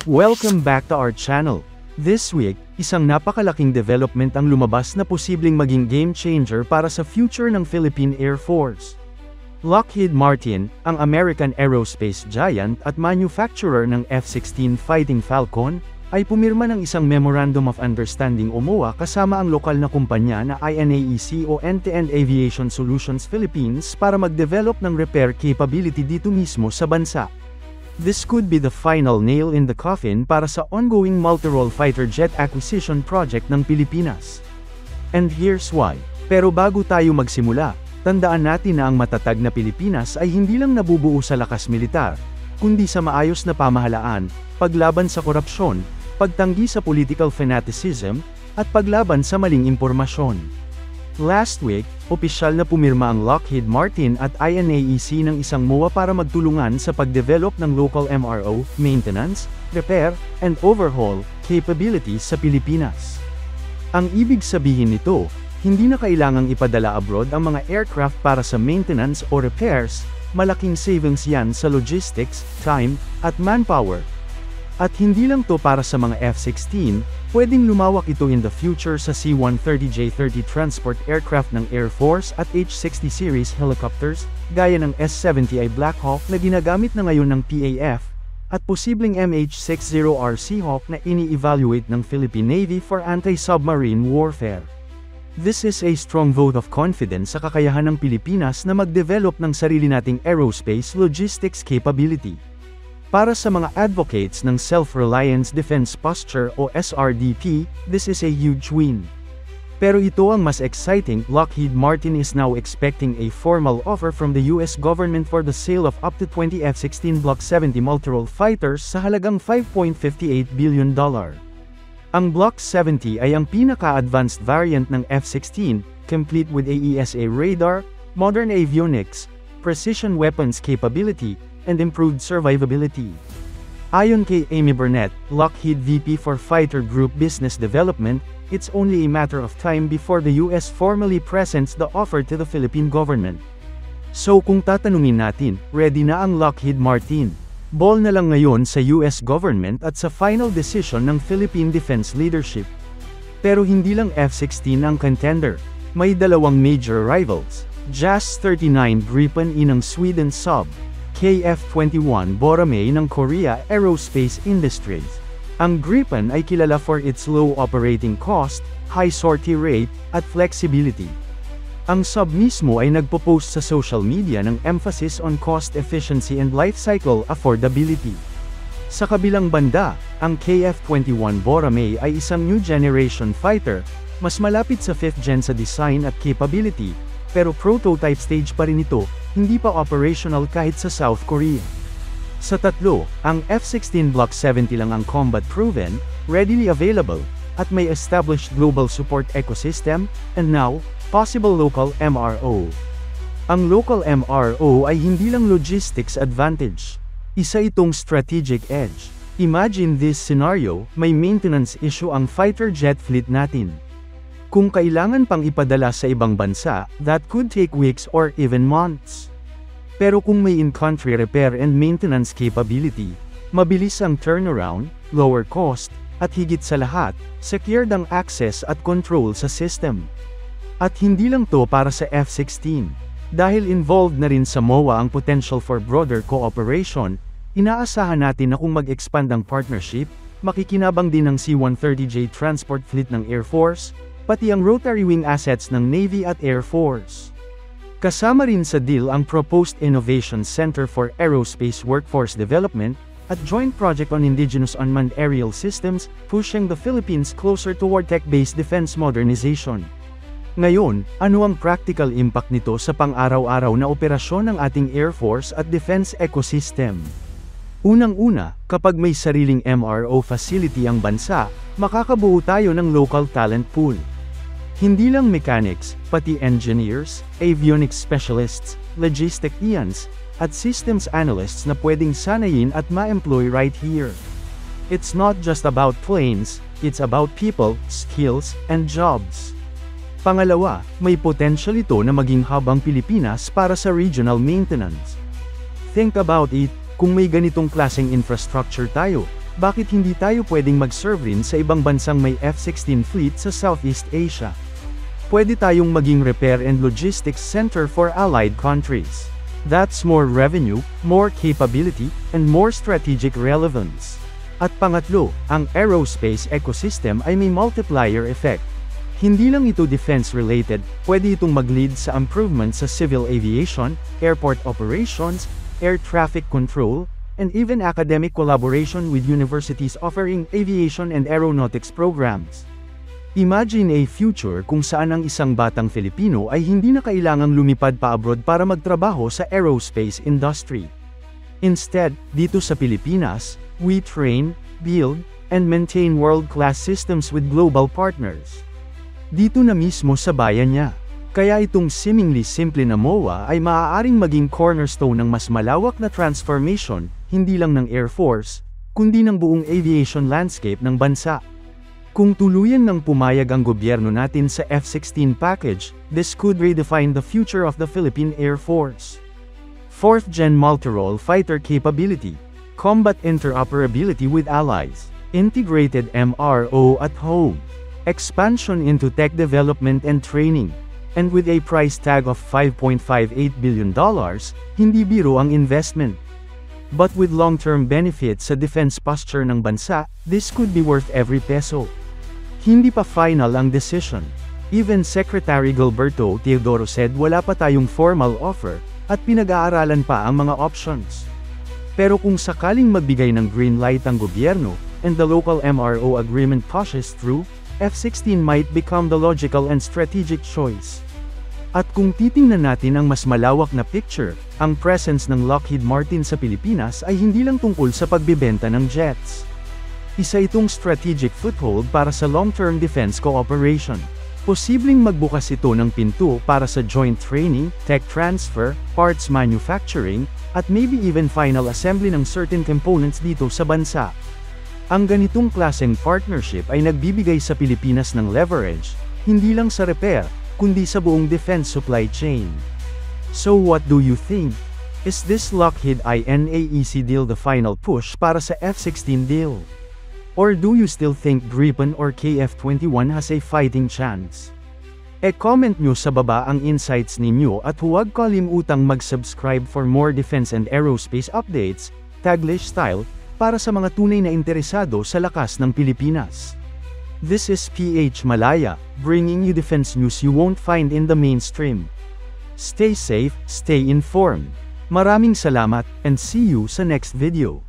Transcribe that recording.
Welcome back to our channel. This week, isang napakalaking development ang lumabas na posibleng maging game changer para sa future ng Philippine Air Force. Lockheed Martin, ang American aerospace giant at manufacturer ng F-16 Fighting Falcon, ay pumirma ng isang Memorandum of Understanding o MOA kasama ang lokal na kumpanya na INAEC o End-to-End Aviation Solutions Philippines para mag-develop ng repair capability dito mismo sa bansa. This could be the final nail in the coffin para sa ongoing multi-role fighter jet acquisition project ng Pilipinas. And here's why. Pero bago tayo magsimula, tandaan natin na ang matatag na Pilipinas ay hindi lang nabubuo sa lakas militar, kundi sa maayos na pamahalaan, paglaban sa korupsyon, pagtanggi sa political fanaticism, at paglaban sa maling impormasyon. Last week, opisyal na pumirma ang Lockheed Martin at INAEC ng isang MOA para magtulungan sa pagdevelop ng local MRO, maintenance, repair, and overhaul capabilities sa Pilipinas. Ang ibig sabihin nito, hindi na kailangang ipadala abroad ang mga aircraft para sa maintenance o repairs, malaking savings yan sa logistics, time, at manpower. At hindi lang to para sa mga F-16, pwedeng lumawak ito in the future sa C-130J-30 transport aircraft ng Air Force at H-60 series helicopters, gaya ng S-70i Black Hawk na ginagamit na ngayon ng PAF, at posibleng MH-60R Seahawk na ini-evaluate ng Philippine Navy for anti-submarine warfare. This is a strong vote of confidence sa kakayahan ng Pilipinas na mag-develop ng sarili nating aerospace logistics capability. Para sa mga advocates ng Self-Reliance Defense Posture o SRDP, this is a huge win. Pero ito ang mas exciting, Lockheed Martin is now expecting a formal offer from the US government for the sale of up to 20 F-16 Block 70 multirole fighters sa halagang $5.58 billion. Ang Block 70 ay ang pinaka-advanced variant ng F-16, complete with AESA radar, modern avionics, precision weapons capability, and improved survivability. Ayon kay Amy Burnett, Lockheed VP for Fighter Group Business Development, it's only a matter of time before the US formally presents the offer to the Philippine government. So kung tatanungin natin, ready na ang Lockheed Martin? Ball na lang ngayon sa US government at sa final decision ng Philippine Defense Leadership. Pero hindi lang F-16 ang contender. May dalawang major rivals, JAS-39 Gripen I ng Sweden sub, KF-21 Boramae ng Korea Aerospace Industries. Ang Gripen ay kilala for its low operating cost, high sortie rate, at flexibility. Ang sub mismo ay nagpo-post sa social media ng emphasis on cost efficiency and life cycle affordability. Sa kabilang banda, ang KF-21 Boramae ay isang new generation fighter, mas malapit sa 5th gen sa design at capability, pero prototype stage pa rin ito, hindi pa operational kahit sa South Korea. Sa tatlo, ang F-16 Block 70 lang ang combat-proven, readily available, at may established global support ecosystem, and now, possible local MRO. Ang local MRO ay hindi lang logistics advantage. Isa itong strategic edge. Imagine this scenario, may maintenance issue ang fighter jet fleet natin. Kung kailangan pang ipadala sa ibang bansa, that could take weeks or even months. Pero kung may in-country repair and maintenance capability, mabilis ang turnaround, lower cost, at higit sa lahat, secured ang access at control sa system. At hindi lang to para sa F-16. Dahil involved na rin sa MOA ang potential for broader cooperation, inaasahan natin na kung mag-expand ang partnership, makikinabang din ang C-130J transport fleet ng Air Force, pati ang rotary wing assets ng Navy at Air Force. Kasama rin sa deal ang proposed Innovation Center for Aerospace Workforce Development, at Joint Project on Indigenous Unmanned Aerial Systems, pushing the Philippines closer toward tech-based defense modernization. Ngayon, ano ang practical impact nito sa pang-araw-araw na operasyon ng ating Air Force at defense ecosystem? Unang-una, kapag may sariling MRO facility ang bansa, makakabuo tayo ng local talent pool. Hindi lang mechanics, pati engineers, avionics specialists, logisticians, at systems analysts na pwedeng sanayin at ma-employ right here. It's not just about planes, it's about people, skills, and jobs. Pangalawa, may potential ito na maging hub ang Pilipinas para sa regional maintenance. Think about it, kung may ganitong klaseng infrastructure tayo, Bakit hindi tayo pwedeng mag-serve rin sa ibang bansang may F-16 fleet sa Southeast Asia? Pwede tayong maging repair and logistics center for allied countries. That's more revenue, more capability, and more strategic relevance. At pangatlo, ang aerospace ecosystem ay may multiplier effect. Hindi lang ito defense-related, pwede itong mag-lead sa improvement sa civil aviation, airport operations, air traffic control, and even academic collaboration with universities offering aviation and aeronautics programs. Imagine a future kung saan ang isang batang Filipino ay hindi na kailangang lumipad pa abroad para magtrabaho sa aerospace industry. Instead, dito sa Pilipinas, we train, build, and maintain world-class systems with global partners. Dito na mismo sa bayan niya. Kaya itong seemingly simple na MOA ay maaaring maging cornerstone ng mas malawak na transformation, hindi lang ng Air Force, kundi ng buong aviation landscape ng bansa. Kung tuluyan ng pumayag ang gobyerno natin sa F-16 package, this could redefine the future of the Philippine Air Force. 4th-gen multirole fighter capability, combat interoperability with allies, integrated MRO at home, expansion into tech development and training, and with a price tag of $5.58 billion, hindi biro ang investment. But with long-term benefits sa defense posture ng bansa, this could be worth every peso. Hindi pa final ang decision. Even Secretary Gilberto Teodoro said wala pa tayong formal offer, at pinag-aaralan pa ang mga options. Pero kung sakaling magbigay ng green light ang gobyerno, and the local MRO agreement pushes through, F-16 might become the logical and strategic choice. At kung titingnan natin ang mas malawak na picture, ang presence ng Lockheed Martin sa Pilipinas ay hindi lang tungkol sa pagbibenta ng jets. Isa itong strategic foothold para sa long-term defense cooperation. Posibleng magbukas ito ng pinto para sa joint training, tech transfer, parts manufacturing, at maybe even final assembly ng certain components dito sa bansa. Ang ganitong klaseng partnership ay nagbibigay sa Pilipinas ng leverage, hindi lang sa repair, kundi sa buong defense supply chain. So what do you think? Is this Lockheed INAEC deal the final push para sa F-16 deal? Or do you still think Gripen or KF-21 has a fighting chance? E-comment nyo sa baba ang insights ninyo at huwag kalimutang mag-subscribe for more defense and aerospace updates, Taglish style, para sa mga tunay na interesado sa lakas ng Pilipinas. This is PH Malaya, bringing you defense news you won't find in the mainstream. Stay safe, stay informed. Maraming salamat, and see you sa next video.